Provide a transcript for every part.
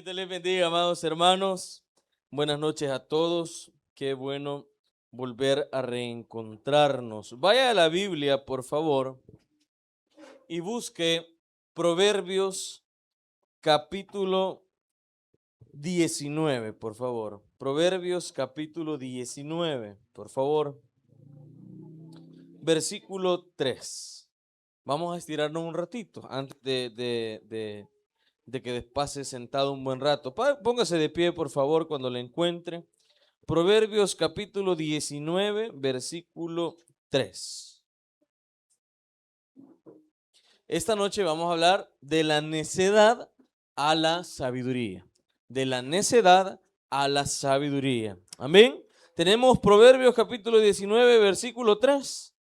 Te les bendiga, amados hermanos. Buenas noches a todos. Qué bueno volver a reencontrarnos. Vaya a la Biblia, por favor, y busque Proverbios capítulo 19, por favor. Proverbios capítulo 19, por favor. Versículo 3. Vamos a estirarnos un ratito antes de que pase sentado un buen rato. Póngase de pie, por favor, cuando le encuentre. Proverbios capítulo 19, versículo 3. Esta noche vamos a hablar de la necedad a la sabiduría. De la necedad a la sabiduría. Amén. Tenemos Proverbios capítulo 19, versículo 3.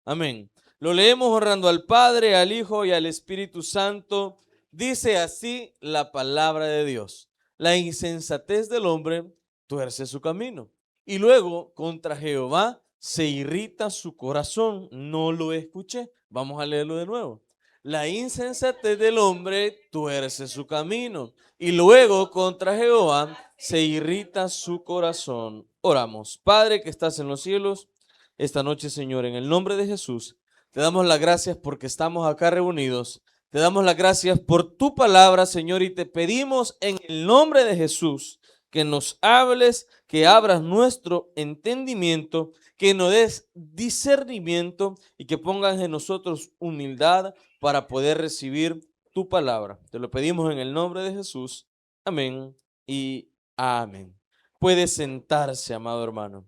Amén. Lo leemos honrando al Padre, al Hijo y al Espíritu Santo. Dice así la palabra de Dios: la insensatez del hombre tuerce su camino, y luego contra Jehová se irrita su corazón. No lo escuché. Vamos a leerlo de nuevo. La insensatez del hombre tuerce su camino, y luego contra Jehová se irrita su corazón. Oramos. Padre que estás en los cielos, esta noche, Señor, en el nombre de Jesús, te damos las gracias porque estamos acá reunidos. Te damos las gracias por tu palabra, Señor, y te pedimos en el nombre de Jesús que nos hables, que abras nuestro entendimiento, que nos des discernimiento y que pongas en nosotros humildad para poder recibir tu palabra. Te lo pedimos en el nombre de Jesús. Amén y amén. Puede sentarse, amado hermano.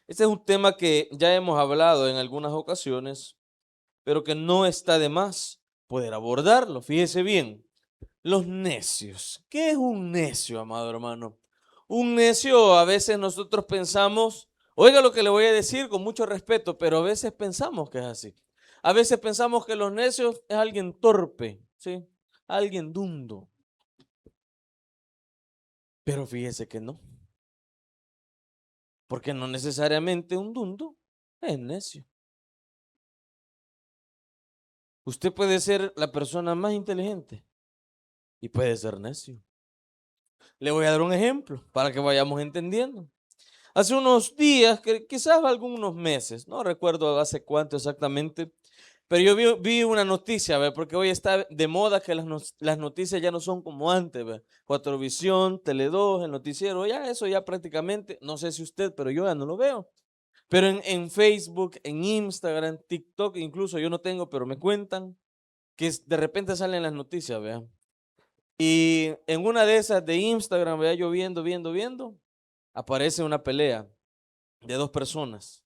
Este es un tema que ya hemos hablado en algunas ocasiones, pero que no está de más poder abordarlo. Fíjese bien, los necios. ¿Qué es un necio, amado hermano? Un necio, a veces nosotros pensamos, oiga lo que le voy a decir con mucho respeto, pero a veces pensamos que es así. A veces pensamos que los necios es alguien torpe, ¿sí? Alguien dundo. Pero fíjese que no. Porque no necesariamente un dundo es necio. Usted puede ser la persona más inteligente y puede ser necio. Le voy a dar un ejemplo para que vayamos entendiendo. Hace unos días, quizás algunos meses, no recuerdo hace cuánto exactamente, pero yo vi una noticia, ¿ve? Porque hoy está de moda que las noticias ya no son como antes, ¿ve? Cuatrovisión, Tele2, el noticiero, ya eso ya prácticamente, no sé si usted, pero yo ya no lo veo. Pero en Facebook, en Instagram, TikTok, incluso yo no tengo, pero me cuentan que de repente salen las noticias, vean. Y en una de esas de Instagram, vea, yo viendo, aparece una pelea de dos personas.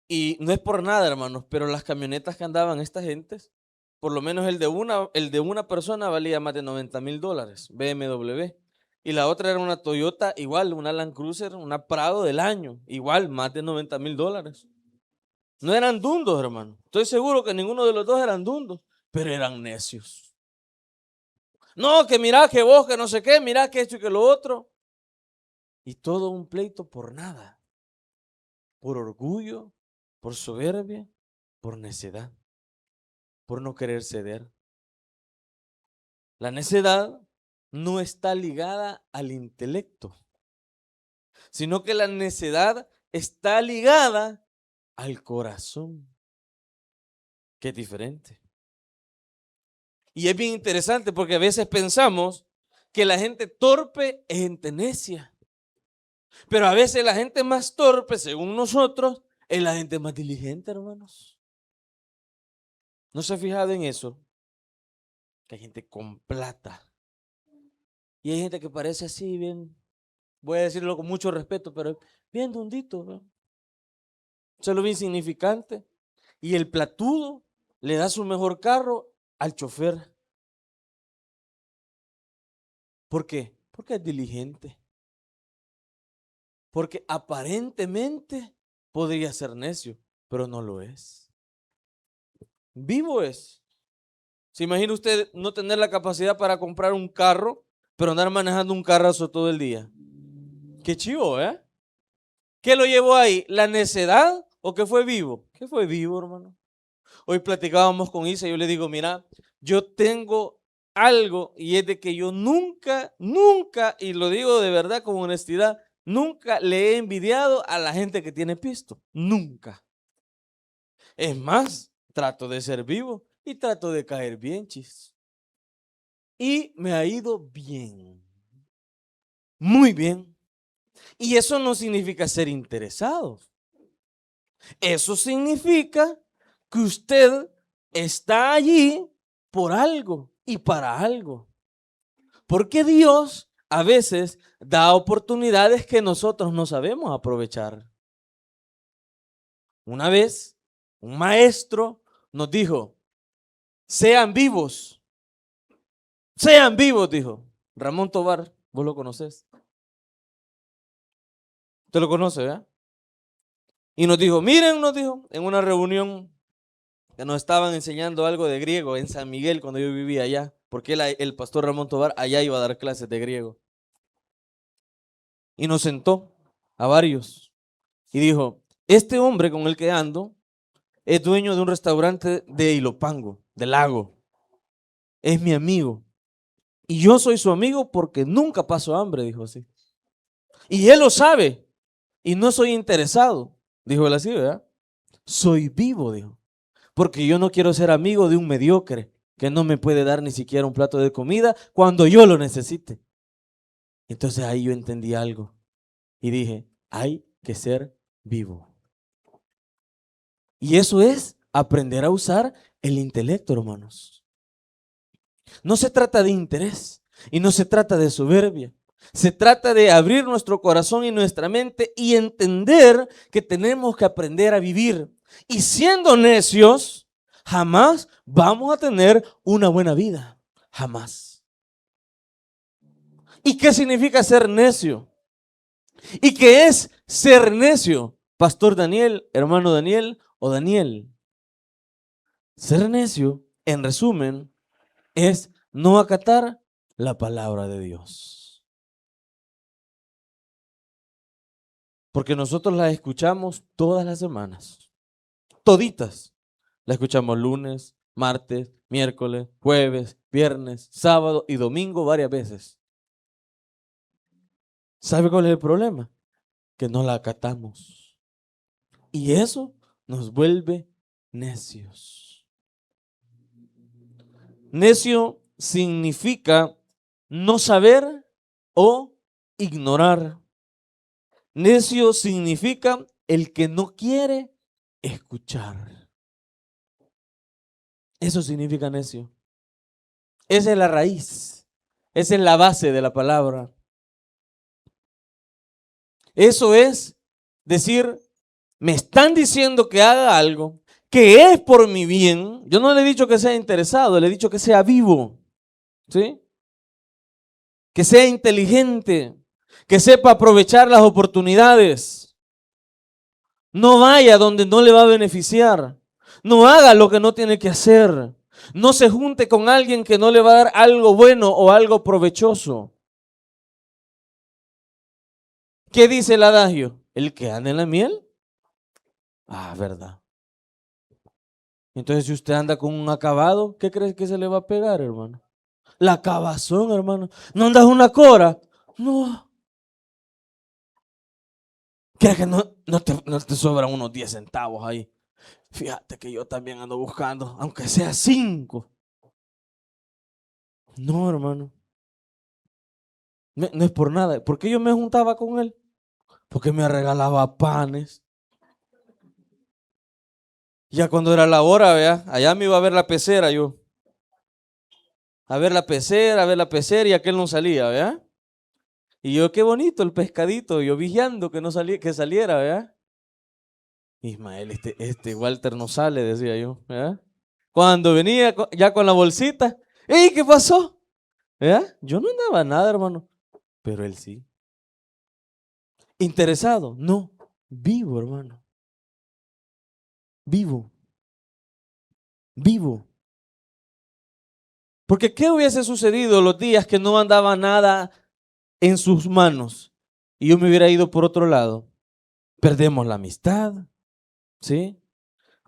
Y no es por nada, hermanos, pero las camionetas que andaban estas gentes, por lo menos el de una persona valía más de $90,000, BMW. Y la otra era una Toyota, igual, una Land Cruiser, una Prado del año, igual, más de $90,000. No eran dundos, hermano. Estoy seguro que ninguno de los dos eran dundos, pero eran necios. No, que mira que vos, que no sé qué, mira que esto y que lo otro. Y todo un pleito por nada. Por orgullo, por soberbia, por necedad, por no querer ceder. La necedad no está ligada al intelecto, sino que la necedad está ligada al corazón, que es diferente. Y es bien interesante porque a veces pensamos que la gente torpe es gente necia. Pero a veces la gente más torpe, según nosotros, es la gente más diligente, hermanos. ¿No se ha fijado en eso? Que hay gente con plata. Y hay gente que parece así, bien, voy a decirlo con mucho respeto, pero bien dundito, ¿no? Se lo ve insignificante. Y el platudo le da su mejor carro al chofer. ¿Por qué? Porque es diligente. Porque aparentemente podría ser necio, pero no lo es. Vivo es. ¿Se imagina usted no tener la capacidad para comprar un carro, pero andar manejando un carrazo todo el día? Qué chivo, ¿eh? ¿Qué lo llevó ahí? ¿La necedad o qué fue vivo? ¿Qué fue vivo, hermano? Hoy platicábamos con Isa y yo le digo, mira, yo tengo algo, y es de que yo nunca, y lo digo de verdad con honestidad, nunca le he envidiado a la gente que tiene pisto. Nunca. Es más, trato de ser vivo y trato de caer bien, chis. Y me ha ido bien. Muy bien. Y eso no significa ser interesado. Eso significa que usted está allí por algo y para algo. Porque Dios a veces da oportunidades que nosotros no sabemos aprovechar. Una vez, un maestro nos dijo, sean vivos, dijo. Ramón Tobar, vos lo conocés. Usted lo conoce, ¿verdad? Y nos dijo, miren, nos dijo, en una reunión que nos estaban enseñando algo de griego en San Miguel cuando yo vivía allá, porque el pastor Ramón Tobar allá iba a dar clases de griego. Y nos sentó a varios y dijo, este hombre con el que ando es dueño de un restaurante de Ilopango, del lago. Es mi amigo. Y yo soy su amigo porque nunca paso hambre, dijo así. Y él lo sabe. Y no soy interesado, dijo él así, ¿verdad? Soy vivo, dijo. Porque yo no quiero ser amigo de un mediocre que no me puede dar ni siquiera un plato de comida cuando yo lo necesite. Entonces ahí yo entendí algo. Y dije, hay que ser vivo. Y eso es aprender a usar el intelecto, hermanos. No se trata de interés y no se trata de soberbia. Se trata de abrir nuestro corazón y nuestra mente y entender que tenemos que aprender a vivir. Y siendo necios, jamás vamos a tener una buena vida. Jamás. ¿Y qué significa ser necio? ¿Y qué es ser necio? Pastor Daniel, hermano Daniel o Daniel. Ser necio, en resumen, es no acatar la palabra de Dios. Porque nosotros la escuchamos todas las semanas. Toditas. La escuchamos lunes, martes, miércoles, jueves, viernes, sábado y domingo varias veces. ¿Sabe cuál es el problema? Que no la acatamos. Y eso nos vuelve necios. Necio significa no saber o ignorar. Necio significa el que no quiere escuchar. Eso significa necio. Esa es la raíz. Esa es la base de la palabra. Eso es decir, me están diciendo que haga algo que es por mi bien. Yo no le he dicho que sea interesado, le he dicho que sea vivo. ¿Sí? Que sea inteligente, que sepa aprovechar las oportunidades. No vaya donde no le va a beneficiar. No haga lo que no tiene que hacer. No se junte con alguien que no le va a dar algo bueno o algo provechoso. ¿Qué dice el adagio? El que anda en la miel. Ah, verdad. Entonces, si usted anda con un acabado, ¿qué crees que se le va a pegar, hermano? La acabazón, hermano. ¿No andas una cora? No. ¿Crees que no te sobran unos 10 centavos ahí? Fíjate que yo también ando buscando, aunque sea 5. No, hermano. No es por nada. ¿Por qué yo me juntaba con él? Porque me regalaba panes. Ya cuando era la hora, vea, allá me iba a ver la pecera yo. A ver la pecera y aquel no salía, vea. Y yo, qué bonito el pescadito, yo vigiando que no salía, que saliera, vea. Ismael, este Walter no sale, decía yo, vea. Cuando venía ya con la bolsita, ¡ey! ¿Qué pasó? ¿Vea? Yo no andaba nada, hermano, pero él sí. ¿Interesado? No, vivo, hermano. Vivo. Vivo. Porque ¿qué hubiese sucedido los días que no andaba nada en sus manos y yo me hubiera ido por otro lado? Perdemos la amistad, ¿sí?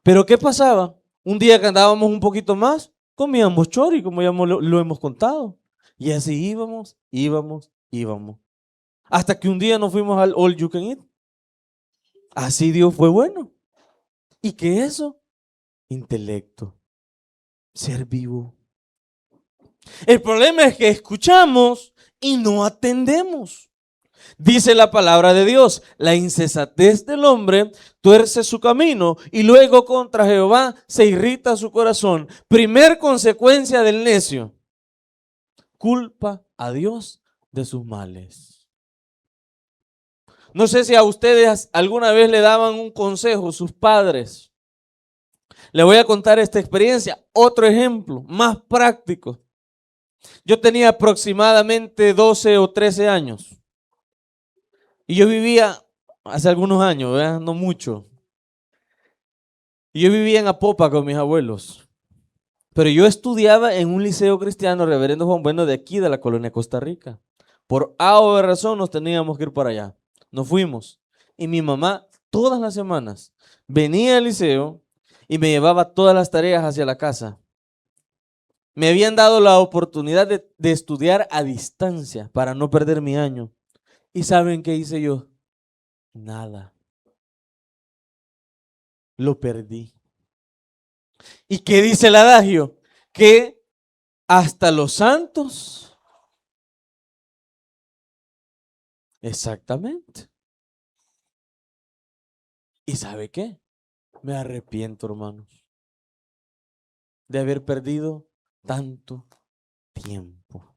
Pero ¿qué pasaba? Un día que andábamos un poquito más, comíamos chori, como ya lo hemos contado. Y así íbamos. Hasta que un día nos fuimos al All You Can Eat. Así Dios fue bueno. ¿Y qué es eso? Intelecto. Ser vivo. El problema es que escuchamos y no atendemos. Dice la palabra de Dios, la insensatez del hombre tuerce su camino y luego contra Jehová se irrita su corazón. Primer consecuencia del necio, culpa a Dios de sus males. No sé si a ustedes alguna vez le daban un consejo sus padres. Le voy a contar esta experiencia, otro ejemplo más práctico. Yo tenía aproximadamente 12 o 13 años y yo vivía hace algunos años, ¿verdad? No mucho. Y yo vivía en Apopa con mis abuelos, pero yo estudiaba en un liceo cristiano, Reverendo Juan Bueno, de aquí de la colonia Costa Rica. Por A o B razón nos teníamos que ir para allá. Nos fuimos y mi mamá todas las semanas venía al liceo y me llevaba todas las tareas hacia la casa. Me habían dado la oportunidad de estudiar a distancia para no perder mi año. ¿Y saben qué hice yo? Nada. Lo perdí. ¿Y qué dice el adagio? Que hasta los santos. Exactamente. ¿Y sabe qué? Me arrepiento, hermanos, de haber perdido tanto tiempo.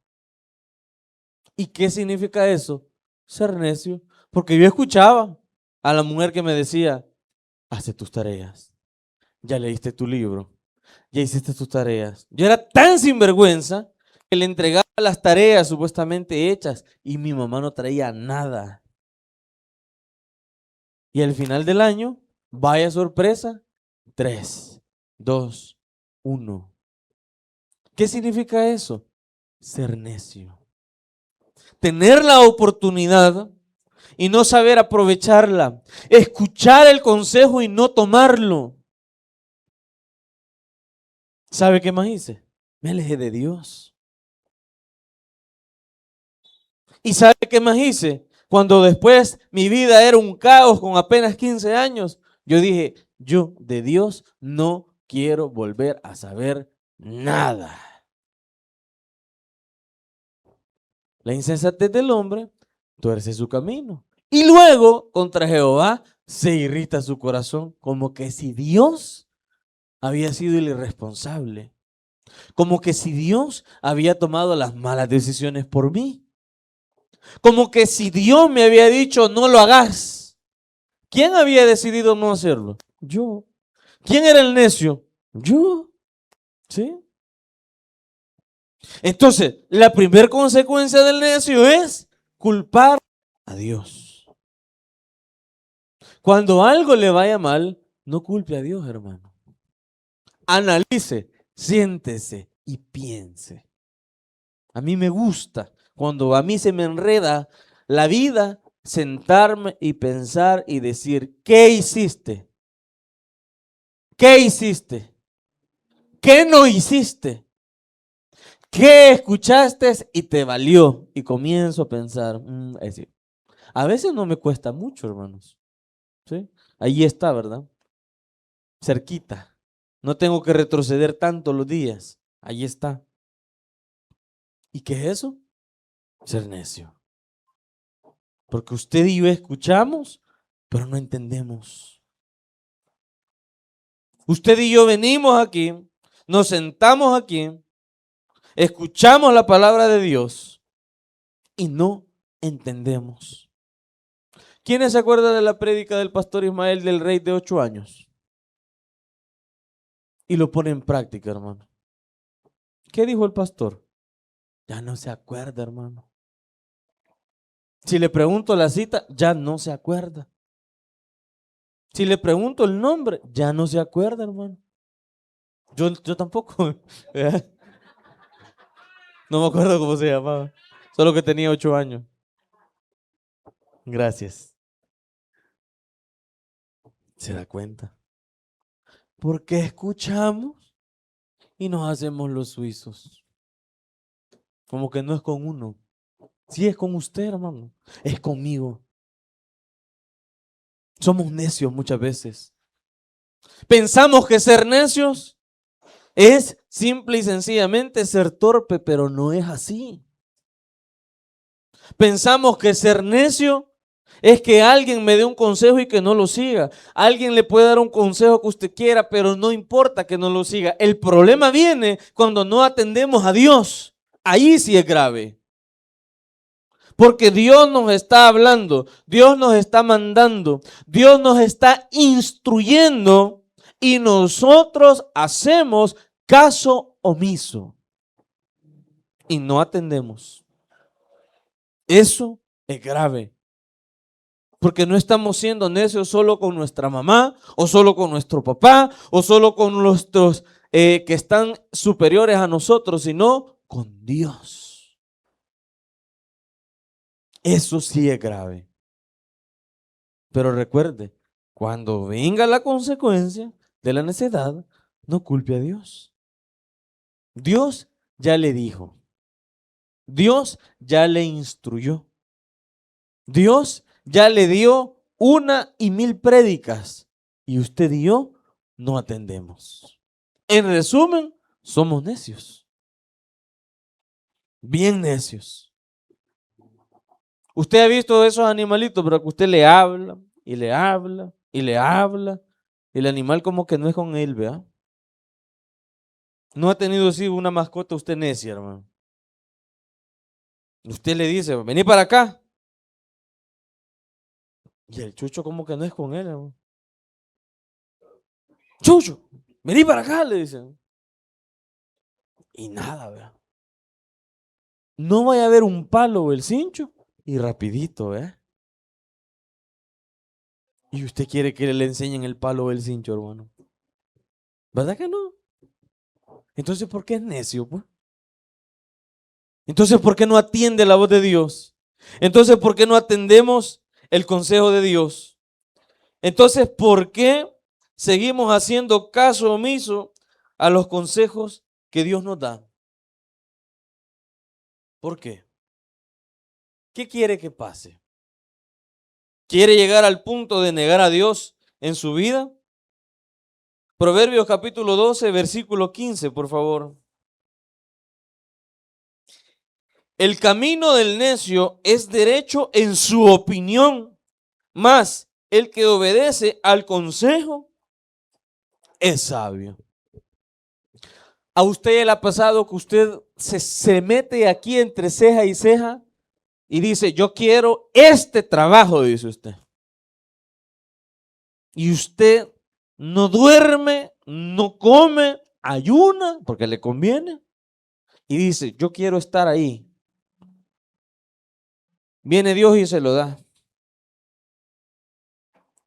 ¿Y qué significa eso? Ser necio. Porque yo escuchaba a la mujer que me decía, hace tus tareas, ya leíste tu libro, ya hiciste tus tareas. Yo era tan sinvergüenza que le entregaba las tareas supuestamente hechas y mi mamá no traía nada. Y al final del año, vaya sorpresa, 3, 2, 1. ¿Qué significa eso? Ser necio. Tener la oportunidad y no saber aprovecharla. Escuchar el consejo y no tomarlo. ¿Sabe qué más hice? Me alejé de Dios. ¿Y sabe qué más hice? Cuando después mi vida era un caos con apenas 15 años, yo dije, yo de Dios no quiero volver a saber nada. La insensatez del hombre tuerce su camino. Y luego contra Jehová se irrita su corazón, como que si Dios había sido el irresponsable, como que si Dios había tomado las malas decisiones por mí, como que si Dios me había dicho no lo hagas. ¿Quién había decidido no hacerlo? Yo. ¿Quién era el necio? Yo. ¿Sí? Entonces, la primera consecuencia del necio es culpar a Dios. Cuando algo le vaya mal, no culpe a Dios, hermano. Analice, siéntese y piense. A mí me gusta cuando a mí se me enreda la vida, sentarme y pensar y decir, ¿qué hiciste? ¿Qué hiciste? ¿Qué no hiciste? ¿Qué escuchaste y te valió? Y comienzo a pensar, es decir, a veces no me cuesta mucho, hermanos. ¿Sí? Ahí está, ¿verdad? Cerquita. No tengo que retroceder tanto los días. Ahí está. ¿Y qué es eso? Ser necio. Porque usted y yo escuchamos, pero no entendemos. Usted y yo venimos aquí, nos sentamos aquí, escuchamos la palabra de Dios y no entendemos. ¿Quiénes se acuerdan de la prédica del pastor Ismael del rey de 8 años? Y lo pone en práctica, hermano. ¿Qué dijo el pastor? Ya no se acuerda, hermano. Si le pregunto la cita, ya no se acuerda. Si le pregunto el nombre, ya no se acuerda, hermano. Yo tampoco. No me acuerdo cómo se llamaba. Solo que tenía 8 años. Gracias. ¿Se da cuenta? Porque escuchamos y nos hacemos los suizos. Como que no es con uno. Sí es con usted, hermano. Es conmigo. Somos necios muchas veces. Pensamos que ser necios es simple y sencillamente ser torpe, pero no es así. Pensamos que ser necio es que alguien me dé un consejo y que no lo siga. Alguien le puede dar un consejo que usted quiera, pero no importa que no lo siga. El problema viene cuando no atendemos a Dios. Ahí sí es grave. Porque Dios nos está hablando, Dios nos está mandando, Dios nos está instruyendo y nosotros hacemos caso omiso y no atendemos. Eso es grave. Porque no estamos siendo necios solo con nuestra mamá, o solo con nuestro papá, o solo con nuestros que están superiores a nosotros, sino con Dios. Eso sí es grave. Pero recuerde, cuando venga la consecuencia de la necedad, no culpe a Dios. Dios ya le dijo. Dios ya le instruyó. Dios ya le dio 1,000 prédicas y usted y yo no atendemos. En resumen, somos necios. Bien necios. Usted ha visto esos animalitos, pero que usted le habla y le habla y le habla. Y el animal como que no es con él, ¿verdad? No ha tenido así una mascota usted necia, hermano. Usted le dice, vení para acá. Y el chucho como que no es con él, hermano. Chucho, vení para acá, le dicen. Y nada, ¿verdad? No vaya a haber un palo o el cincho y rapidito, ¿eh? Y usted quiere que le enseñen el palo o el cincho, hermano. ¿Verdad que no? Entonces, ¿por qué es necio, pues? Entonces, ¿por qué no atiende la voz de Dios? Entonces, ¿por qué no atendemos el consejo de Dios? Entonces, ¿por qué seguimos haciendo caso omiso a los consejos que Dios nos da? ¿Por qué? ¿Qué quiere que pase? ¿Quiere llegar al punto de negar a Dios en su vida? Proverbios capítulo 12, versículo 15, por favor. El camino del necio es derecho en su opinión, mas el que obedece al consejo es sabio. ¿A usted le ha pasado que usted se mete aquí entre ceja y ceja y dice, yo quiero este trabajo, dice usted? Y usted no duerme, no come, ayuna, porque le conviene, y dice, yo quiero estar ahí. Viene Dios y se lo da.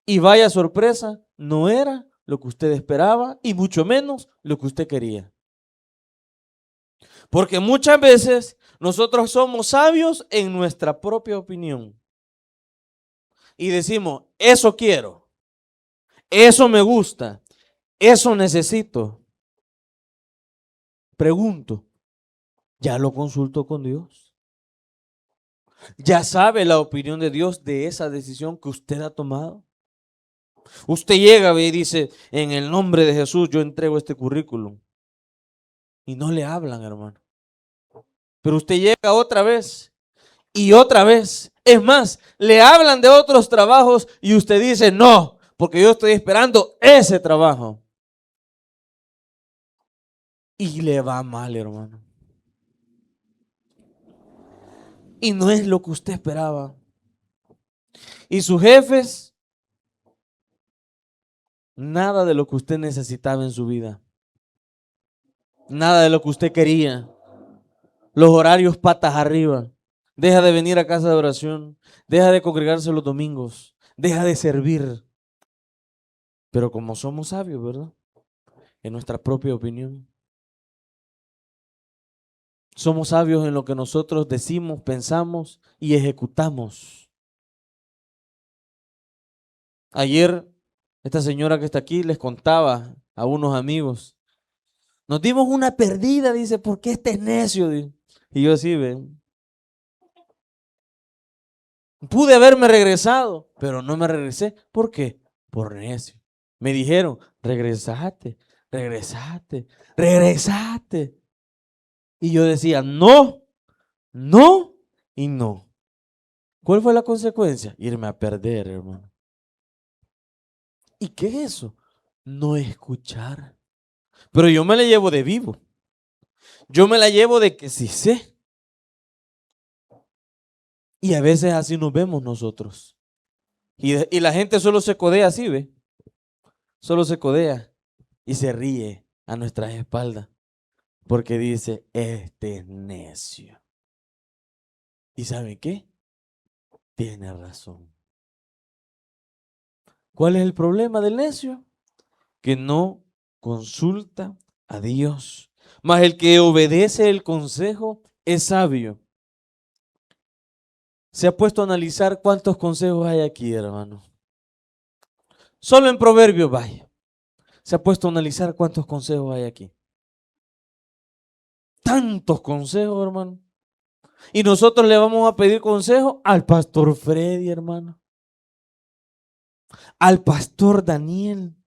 Y vaya sorpresa, no era lo que usted esperaba y mucho menos lo que usted quería. Porque muchas veces nosotros somos sabios en nuestra propia opinión. Y decimos, eso quiero, eso me gusta, eso necesito. Pregunto, ¿ya lo consultó con Dios? ¿Ya sabe la opinión de Dios de esa decisión que usted ha tomado? Usted llega y dice, en el nombre de Jesús yo entrego este currículum. Y no le hablan, hermano. Pero usted llega otra vez y otra vez. Es más, le hablan de otros trabajos y usted dice, no, porque yo estoy esperando ese trabajo. Y le va mal, hermano. Y no es lo que usted esperaba. Y sus jefes, nada de lo que usted necesitaba en su vida. Nada de lo que usted quería. Los horarios patas arriba. Deja de venir a casa de oración. Deja de congregarse los domingos. Deja de servir. Pero como somos sabios, ¿verdad? En nuestra propia opinión. Somos sabios en lo que nosotros decimos, pensamos y ejecutamos. Ayer, esta señora que está aquí les contaba a unos amigos. Nos dimos una perdida, dice, porque este es necio. Dice. Y yo así, ven. Pude haberme regresado, pero no me regresé. ¿Por qué? Por necio. Me dijeron, regresate, regresate, regresate. Y yo decía, no, no y no. ¿Cuál fue la consecuencia? Irme a perder, hermano. ¿Y qué es eso? No escuchar. Pero yo me la llevo de vivo. Yo me la llevo de que sí sé. Y a veces así nos vemos nosotros. Y la gente solo se codea así, ¿ve? Solo se codea y se ríe a nuestras espaldas. Porque dice, este es necio. ¿Y sabe qué? Tiene razón. ¿Cuál es el problema del necio? Que no consulta a Dios. Mas el que obedece el consejo es sabio. ¿Se ha puesto a analizar cuántos consejos hay aquí, hermano? Solo en Proverbios, vaya. ¿Se ha puesto a analizar cuántos consejos hay aquí? Tantos consejos, hermano. Y nosotros le vamos a pedir consejo al pastor Freddy, hermano. Al pastor Daniel.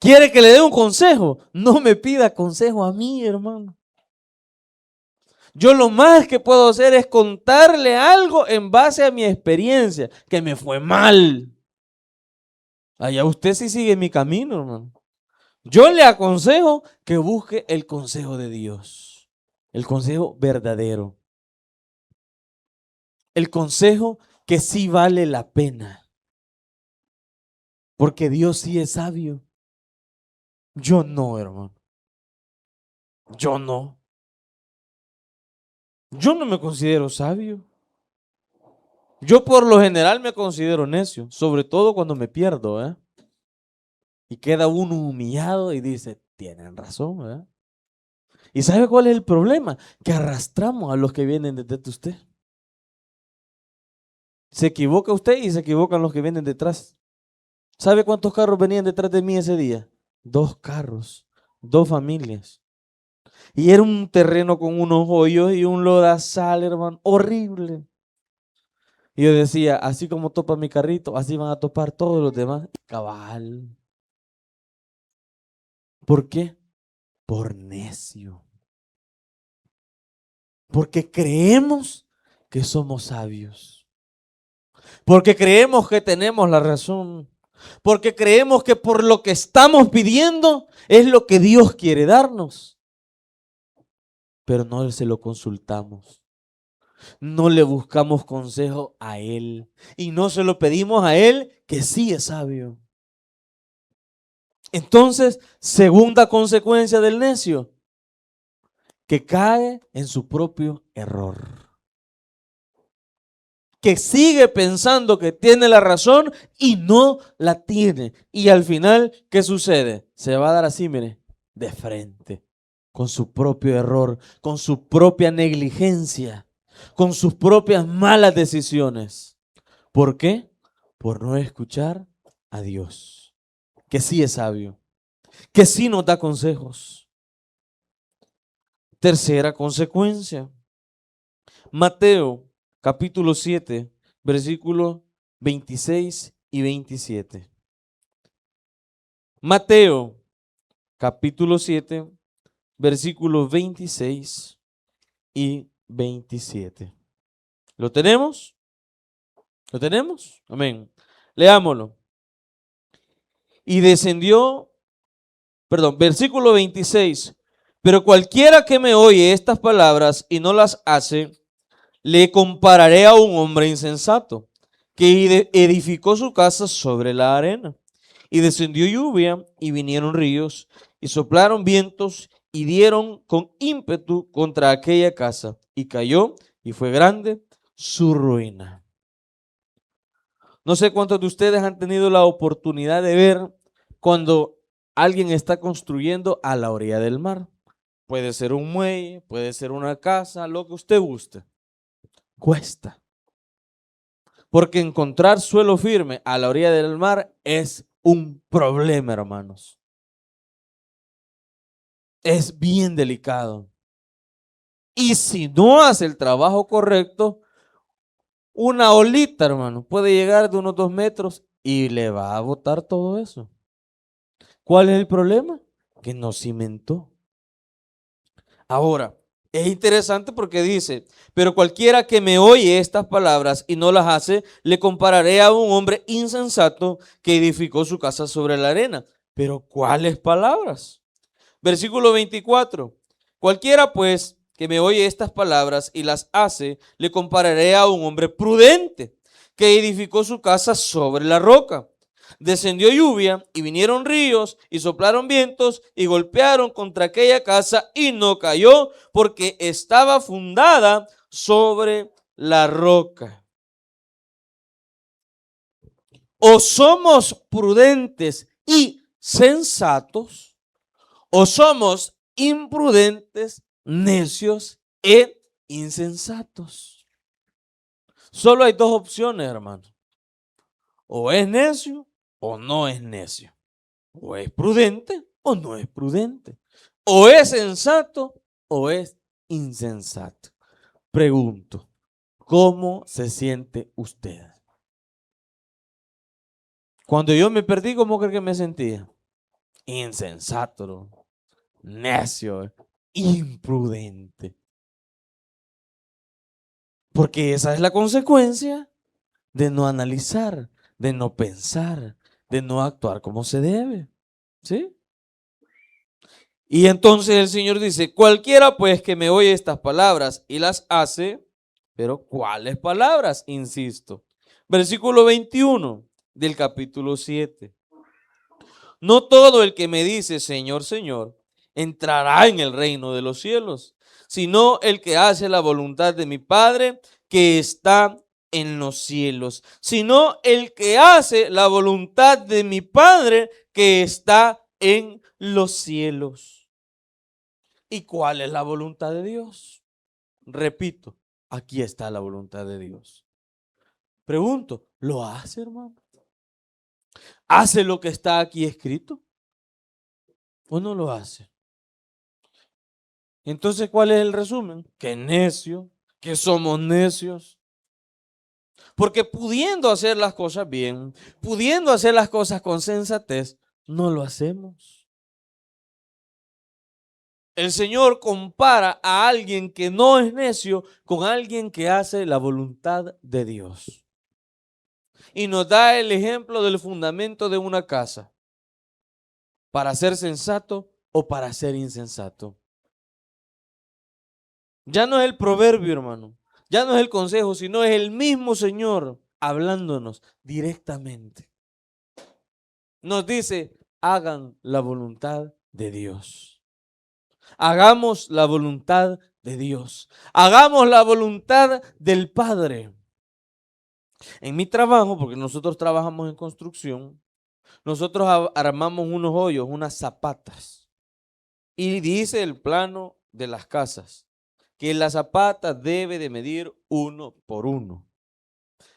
¿Quiere que le dé un consejo? No me pida consejo a mí, hermano. Yo lo más que puedo hacer es contarle algo en base a mi experiencia, que me fue mal. Allá usted sí sigue mi camino, hermano. Yo le aconsejo que busque el consejo de Dios, el consejo verdadero, el consejo que sí vale la pena, porque Dios sí es sabio. Yo no, hermano. Yo no. Yo no me considero sabio. Yo por lo general me considero necio, sobre todo cuando me pierdo, ¿eh? Y queda uno humillado y dice, tienen razón, ¿verdad? ¿Y sabe cuál es el problema? Que arrastramos a los que vienen detrás de usted. Se equivoca usted y se equivocan los que vienen detrás. ¿Sabe cuántos carros venían detrás de mí ese día? 2 carros, 2 familias. Y era un terreno con unos hoyos y un lodazal, hermano, horrible. Y yo decía, así como topa mi carrito, así van a topar todos los demás. Cabal. ¿Por qué? Por necio. Porque creemos que somos sabios. Porque creemos que tenemos la razón. Porque creemos que por lo que estamos pidiendo es lo que Dios quiere darnos. Pero no se lo consultamos. No le buscamos consejo a Él. Y no se lo pedimos a Él, que sí es sabio. Entonces, segunda consecuencia del necio, que cae en su propio error. Que sigue pensando que tiene la razón y no la tiene. Y al final, ¿qué sucede? Se va a dar así, mire, de frente, con su propio error, con su propia negligencia, con sus propias malas decisiones. ¿Por qué? Por no escuchar a Dios, que sí es sabio, que sí nos da consejos. Tercera consecuencia. Mateo capítulo 7, versículos 26 y 27. Mateo capítulo 7, versículos 26 y 27. ¿Lo tenemos? ¿Lo tenemos? Amén. Leámoslo. Y descendió, perdón, versículo 26. Pero cualquiera que me oye estas palabras y no las hace, le compararé a un hombre insensato que edificó su casa sobre la arena. Y descendió lluvia y vinieron ríos y soplaron vientos y dieron con ímpetu contra aquella casa. Y cayó y fue grande su ruina. No sé cuántos de ustedes han tenido la oportunidad de ver cuando alguien está construyendo a la orilla del mar. Puede ser un muelle, puede ser una casa, lo que usted guste. Cuesta. Porque encontrar suelo firme a la orilla del mar es un problema, hermanos. es bien delicado. Y si no hace el trabajo correcto, una olita, hermano, puede llegar de unos 2 metros y le va a botar todo eso. ¿Cuál es el problema? Que no cimentó. Ahora, es interesante porque dice, pero cualquiera que me oye estas palabras y no las hace, le compararé a un hombre insensato que edificó su casa sobre la arena. Pero ¿cuáles palabras? Versículo 24. Cualquiera pues que me oye estas palabras y las hace, le compararé a un hombre prudente que edificó su casa sobre la roca. Descendió lluvia y vinieron ríos y soplaron vientos y golpearon contra aquella casa y no cayó porque estaba fundada sobre la roca. O somos prudentes y sensatos, o somos imprudentes, necios e insensatos. Solo hay dos opciones, hermano. O es necio o no es necio. O es prudente o no es prudente. O es sensato o es insensato. Pregunto, ¿cómo se siente usted? Cuando yo me perdí, ¿cómo cree que me sentía? Insensato, necio, imprudente. Porque esa es la consecuencia de no analizar, de no pensar, de no actuar como se debe. ¿Sí? Y entonces el Señor dice, cualquiera pues que me oye estas palabras y las hace, pero ¿cuáles palabras? Insisto. Versículo 21 del capítulo 7. No todo el que me dice, Señor, Señor, entrará en el reino de los cielos, sino el que hace la voluntad de mi Padre que está en los cielos, sino el que hace la voluntad de mi Padre que está en los cielos. ¿Y cuál es la voluntad de Dios? Repito, aquí está la voluntad de Dios. Pregunto, ¿lo hace, hermano? ¿Hace lo que está aquí escrito? ¿O no lo hace? Entonces, ¿cuál es el resumen? Que necio, que somos necios. Porque pudiendo hacer las cosas bien, pudiendo hacer las cosas con sensatez, no lo hacemos. El Señor compara a alguien que no es necio con alguien que hace la voluntad de Dios. Y nos da el ejemplo del fundamento de una casa. Para ser sensato o para ser insensato. Ya no es el proverbio, hermano. Ya no es el consejo, sino es el mismo Señor hablándonos directamente. Nos dice, hagan la voluntad de Dios. Hagamos la voluntad de Dios. Hagamos la voluntad del Padre. En mi trabajo, porque nosotros trabajamos en construcción, nosotros armamos unos hoyos, unas zapatas. Y dice el plano de las casas que la zapata debe de medir 1 por 1.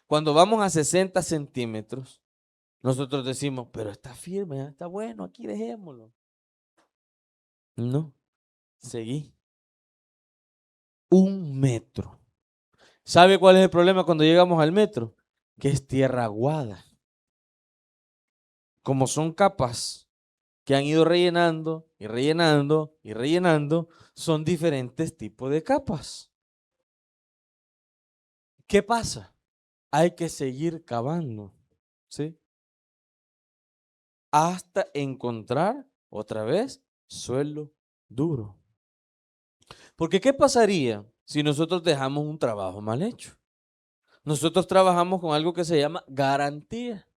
Cuando vamos a 60 centímetros, nosotros decimos, pero está firme, está bueno, aquí dejémoslo. No, seguí. 1 metro. ¿Sabe cuál es el problema cuando llegamos al metro? Que es tierra aguada. Como son capas que han ido rellenando y rellenando y rellenando, son diferentes tipos de capas. ¿Qué pasa? Hay que seguir cavando, ¿sí? Hasta encontrar otra vez suelo duro. Porque ¿qué pasaría si nosotros dejamos un trabajo mal hecho? Nosotros trabajamos con algo que se llama garantía.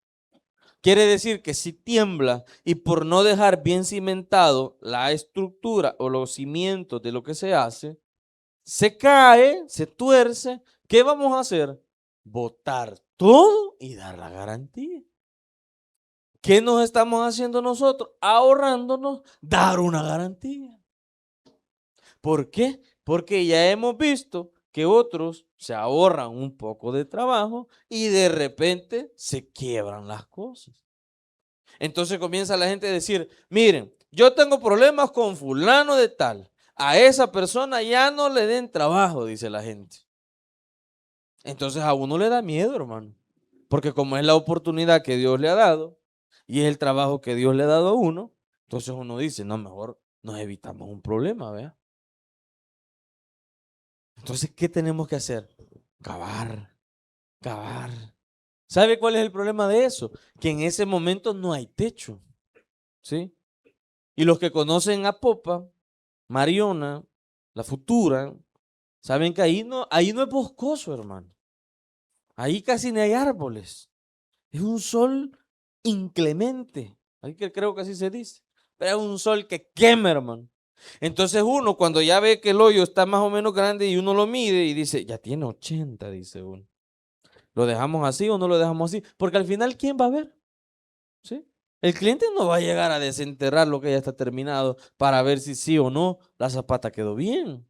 Quiere decir que si tiembla y por no dejar bien cimentado la estructura o los cimientos de lo que se hace, se cae, se tuerce, ¿qué vamos a hacer? Botar todo y dar la garantía. ¿Qué nos estamos haciendo nosotros? Ahorrándonos dar una garantía. ¿Por qué? Porque ya hemos visto que otros se ahorran un poco de trabajo y de repente se quiebran las cosas. Entonces comienza la gente a decir, miren, Yo tengo problemas con fulano de tal. A esa persona ya no le den trabajo, dice la gente. Entonces a uno le da miedo, hermano. Porque como es la oportunidad que Dios le ha dado y es el trabajo que Dios le ha dado a uno, entonces uno dice, no, mejor nos evitamos un problema, ¿vea? Entonces, ¿qué tenemos que hacer? Cavar, cavar. ¿Sabe cuál es el problema de eso? Que en ese momento no hay techo, ¿sí? Y los que conocen a Popa, Mariona, la Futura, saben que ahí no es boscoso, hermano. Ahí casi ni hay árboles. Es un sol inclemente. Ahí que creo que así se dice. Pero es un sol que quema, hermano. Entonces uno cuando ya ve que el hoyo está más o menos grande y uno lo mide y dice, ya tiene 80, dice uno. ¿Lo dejamos así o no lo dejamos así? Porque al final, ¿quién va a ver? ¿Sí? El cliente no va a llegar a desenterrar lo que ya está terminado para ver si sí o no la zapata quedó bien.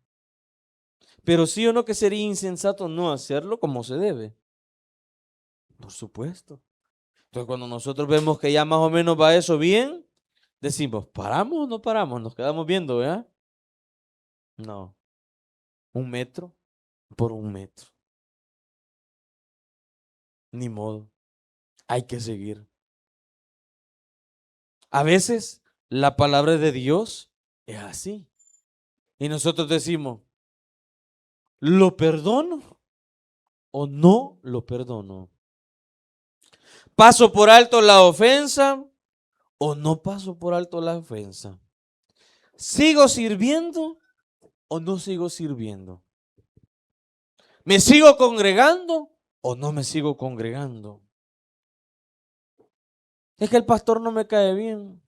Pero sí o no que sería insensato no hacerlo como se debe. Por supuesto. Entonces cuando nosotros vemos que ya más o menos va eso bien, decimos, ¿paramos o no paramos? Nos quedamos viendo, ¿verdad? No. 1 metro por 1 metro. Ni modo. Hay que seguir. A veces la palabra de Dios es así. Y nosotros decimos, ¿lo perdono o no lo perdono? ¿Paso por alto la ofensa o no paso por alto la ofensa? ¿Sigo sirviendo o no sigo sirviendo? ¿Me sigo congregando o no me sigo congregando? Es que el pastor no me cae bien.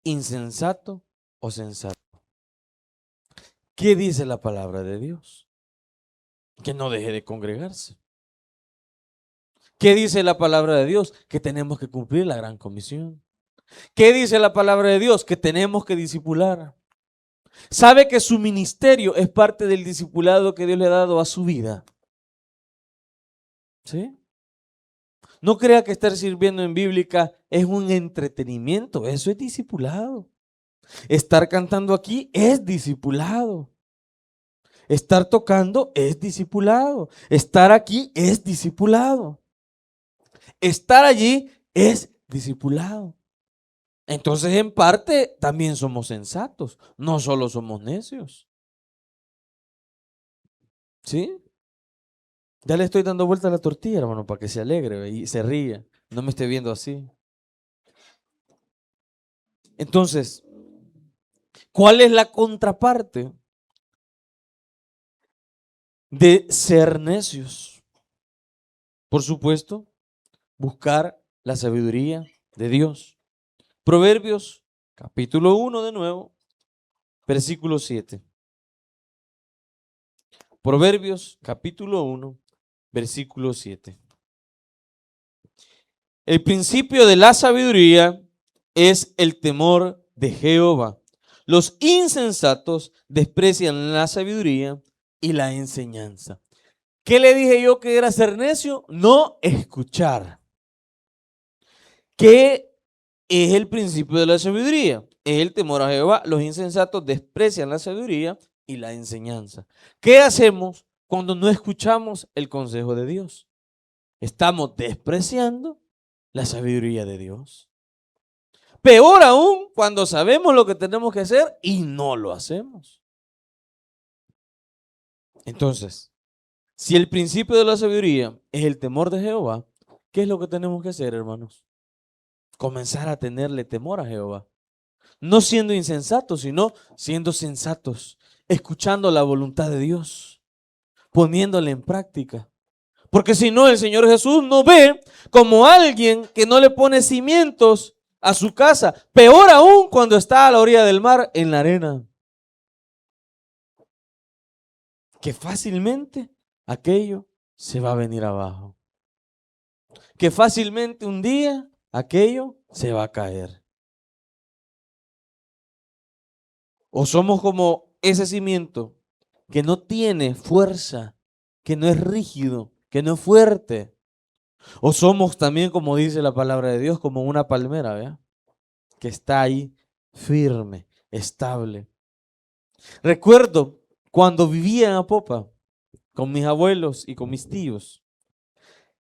¿Insensato o sensato? ¿Qué dice la palabra de Dios? Que no deje de congregarse. ¿Qué dice la palabra de Dios? Que tenemos que cumplir la gran comisión. ¿Qué dice la palabra de Dios? Que tenemos que discipular. ¿Sabe que su ministerio es parte del discipulado que Dios le ha dado a su vida? ¿Sí? No crea que estar sirviendo en bíblica es un entretenimiento, eso es discipulado. Estar cantando aquí es discipulado. Estar tocando es discipulado. Estar aquí es discipulado. Estar allí es discipulado. Entonces, en parte, también somos sensatos, no solo somos necios. ¿Sí? Ya le estoy dando vuelta a la tortilla, hermano, para que se alegre y se ría. No me esté viendo así. Entonces, ¿cuál es la contraparte de ser necios? Por supuesto, buscar la sabiduría de Dios. Proverbios, capítulo 1 de nuevo, versículo 7. Proverbios, capítulo 1, versículo 7. El principio de la sabiduría es el temor de Jehová. Los insensatos desprecian la sabiduría y la enseñanza. ¿Qué le dije yo que era ser necio? No escuchar. ¿Qué es el principio de la sabiduría? Es el temor a Jehová. Los insensatos desprecian la sabiduría y la enseñanza. ¿Qué hacemos cuando no escuchamos el consejo de Dios? Estamos despreciando la sabiduría de Dios. Peor aún cuando sabemos lo que tenemos que hacer y no lo hacemos. Entonces, si el principio de la sabiduría es el temor de Jehová, ¿qué es lo que tenemos que hacer, hermanos? Comenzar a tenerle temor a Jehová. No siendo insensatos, sino siendo sensatos, escuchando la voluntad de Dios, poniéndole en práctica. Porque si no, el Señor Jesús nos ve como alguien que no le pone cimientos a su casa. Peor aún cuando está a la orilla del mar, en la arena. Que fácilmente aquello se va a venir abajo. Que fácilmente un día aquello se va a caer. O somos como ese cimiento que no tiene fuerza, que no es rígido, que no es fuerte. O somos también, como dice la palabra de Dios, como una palmera, ¿verdad? Que está ahí firme, estable. Recuerdo cuando vivía en Apopa con mis abuelos y con mis tíos,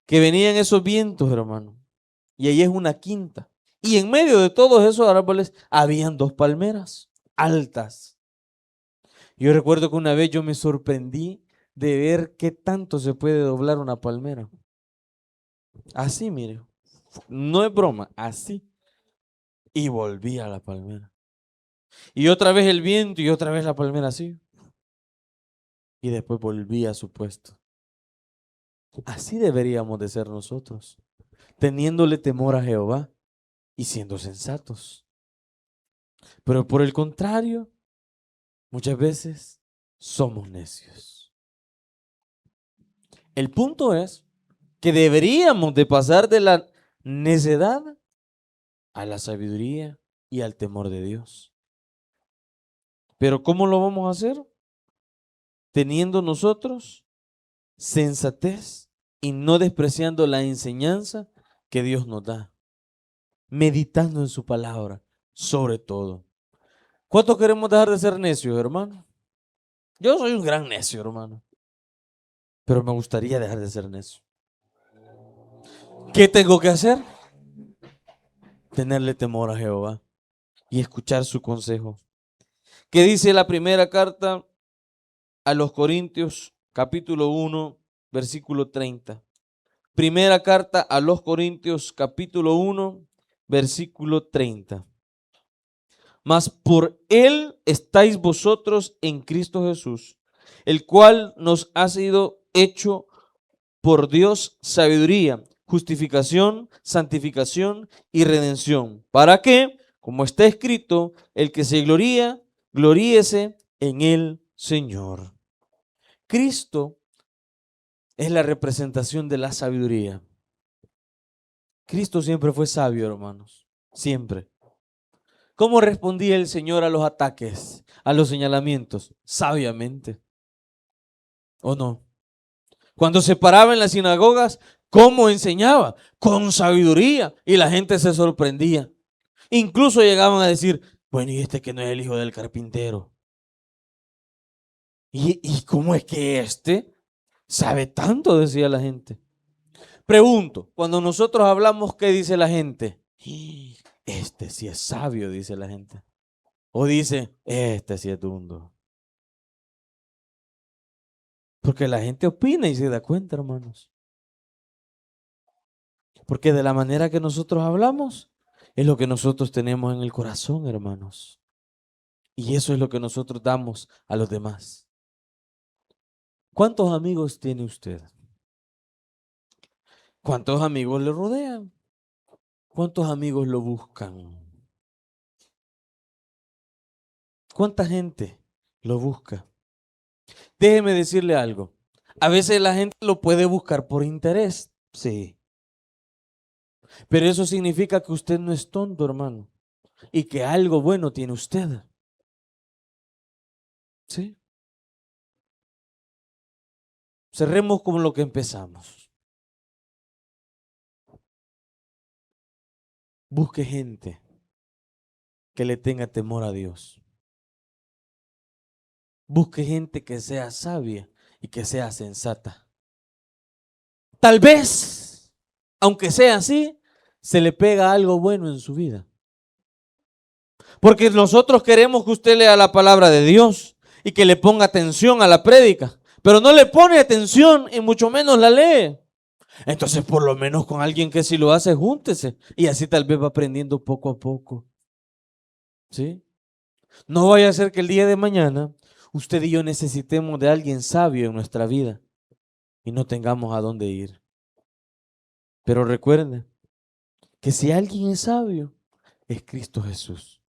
que venían esos vientos, hermano. Y ahí es una quinta. Y en medio de todos esos árboles habían dos palmeras altas. Yo recuerdo que una vez yo me sorprendí de ver qué tanto se puede doblar una palmera. Así, mire. No es broma, así. Y volví a la palmera. Y otra vez el viento y otra vez la palmera así. Y después volví a su puesto. Así deberíamos de ser nosotros, teniéndole temor a Jehová y siendo sensatos. Pero por el contrario, muchas veces somos necios. El punto es que deberíamos de pasar de la necedad a la sabiduría y al temor de Dios. Pero ¿cómo lo vamos a hacer? Teniendo nosotros sensatez y no despreciando la enseñanza que Dios nos da. Meditando en su palabra, sobre todo. ¿Cuántos queremos dejar de ser necios, hermano? Yo soy un gran necio, hermano. Pero me gustaría dejar de ser necio. ¿Qué tengo que hacer? Tenerle temor a Jehová y escuchar su consejo. ¿Qué dice la primera carta a los Corintios, capítulo 1, versículo 30? Primera carta a los Corintios, capítulo 1, versículo 30. Mas por él estáis vosotros en Cristo Jesús, el cual nos ha sido hecho por Dios sabiduría, justificación, santificación y redención. ¿Para qué? Como está escrito, el que se gloría, gloríese en el Señor. Cristo es la representación de la sabiduría. Cristo siempre fue sabio, hermanos. Siempre. ¿Cómo respondía el Señor a los ataques, a los señalamientos? Sabiamente. ¿O no? Cuando se paraba en las sinagogas, ¿cómo enseñaba? Con sabiduría. Y la gente se sorprendía. Incluso llegaban a decir, bueno, ¿y este que no es el hijo del carpintero? ¿Y cómo es que este sabe tanto? Decía la gente. Pregunto, cuando nosotros hablamos, ¿qué dice la gente? Este sí es sabio, dice la gente. O dice, este sí es dundo. Porque la gente opina y se da cuenta, hermanos. Porque de la manera que nosotros hablamos, es lo que nosotros tenemos en el corazón, hermanos. Y eso es lo que nosotros damos a los demás. ¿Cuántos amigos tiene usted? ¿Cuántos amigos le rodean? ¿Cuántos amigos lo buscan? ¿Cuánta gente lo busca? Déjeme decirle algo. A veces la gente lo puede buscar por interés, sí. Pero eso significa que usted no es tonto, hermano. Y que algo bueno tiene usted. ¿Sí? Cerremos con lo que empezamos. Busque gente que le tenga temor a Dios. Busque gente que sea sabia y que sea sensata. Tal vez, aunque sea así, se le pega algo bueno en su vida. Porque nosotros queremos que usted lea la palabra de Dios y que le ponga atención a la prédica. Pero no le pone atención y mucho menos la lee. Entonces, por lo menos con alguien que sí lo hace, júntese. Y así tal vez va aprendiendo poco a poco. ¿Sí? No vaya a ser que el día de mañana usted y yo necesitemos de alguien sabio en nuestra vida y no tengamos a dónde ir. Pero recuerde que si alguien es sabio, es Cristo Jesús.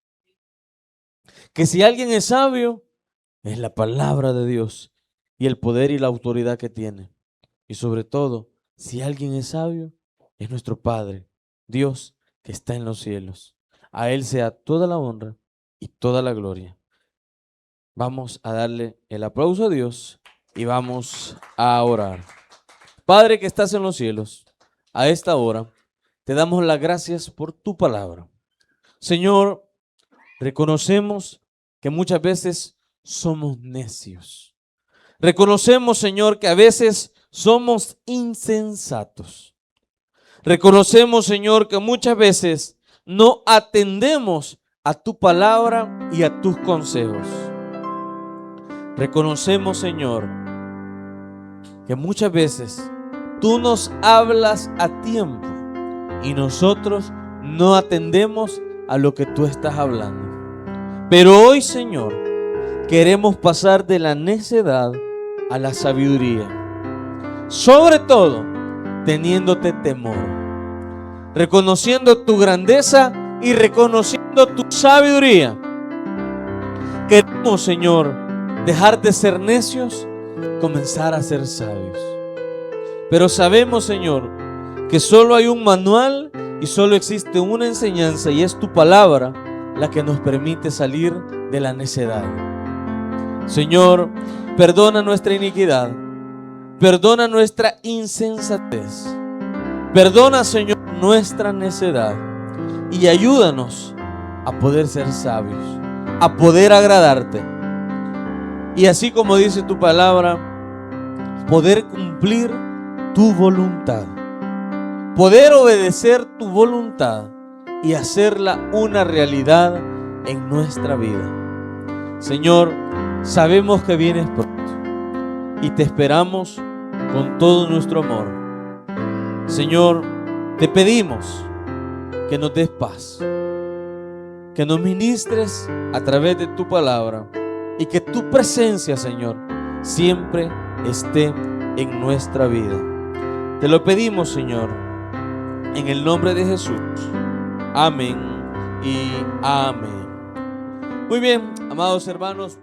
Que si alguien es sabio, es la palabra de Dios y el poder y la autoridad que tiene. Y sobre todo, si alguien es sabio, es nuestro Padre, Dios que está en los cielos. A Él sea toda la honra y toda la gloria. Vamos a darle el aplauso a Dios y vamos a orar. Padre que estás en los cielos, a esta hora, te damos las gracias por tu palabra. Señor, reconocemos que muchas veces somos necios. Reconocemos, Señor, que a veces somos insensatos. Reconocemos, Señor, que muchas veces no atendemos a tu palabra y a tus consejos. Reconocemos, Señor, que muchas veces tú nos hablas a tiempo y nosotros no atendemos a lo que tú estás hablando. Pero hoy, Señor, queremos pasar de la necedad a la sabiduría. Sobre todo, teniéndote temor, reconociendo tu grandeza y reconociendo tu sabiduría. Queremos, Señor, dejar de ser necios, comenzar a ser sabios. Pero sabemos, Señor, que solo hay un manual y solo existe una enseñanza, y es tu palabra la que nos permite salir de la necedad. Señor, perdona nuestra iniquidad, perdona nuestra insensatez, perdona, Señor, nuestra necedad, y ayúdanos a poder ser sabios, a poder agradarte, y así como dice tu palabra, poder cumplir tu voluntad, poder obedecer tu voluntad y hacerla una realidad en nuestra vida. Señor, sabemos que vienes pronto y te esperamos con todo nuestro amor. Señor, te pedimos que nos des paz, que nos ministres a través de tu palabra y que tu presencia, Señor, siempre esté en nuestra vida. Te lo pedimos, Señor, en el nombre de Jesús. Amén y amén. Muy bien, amados hermanos.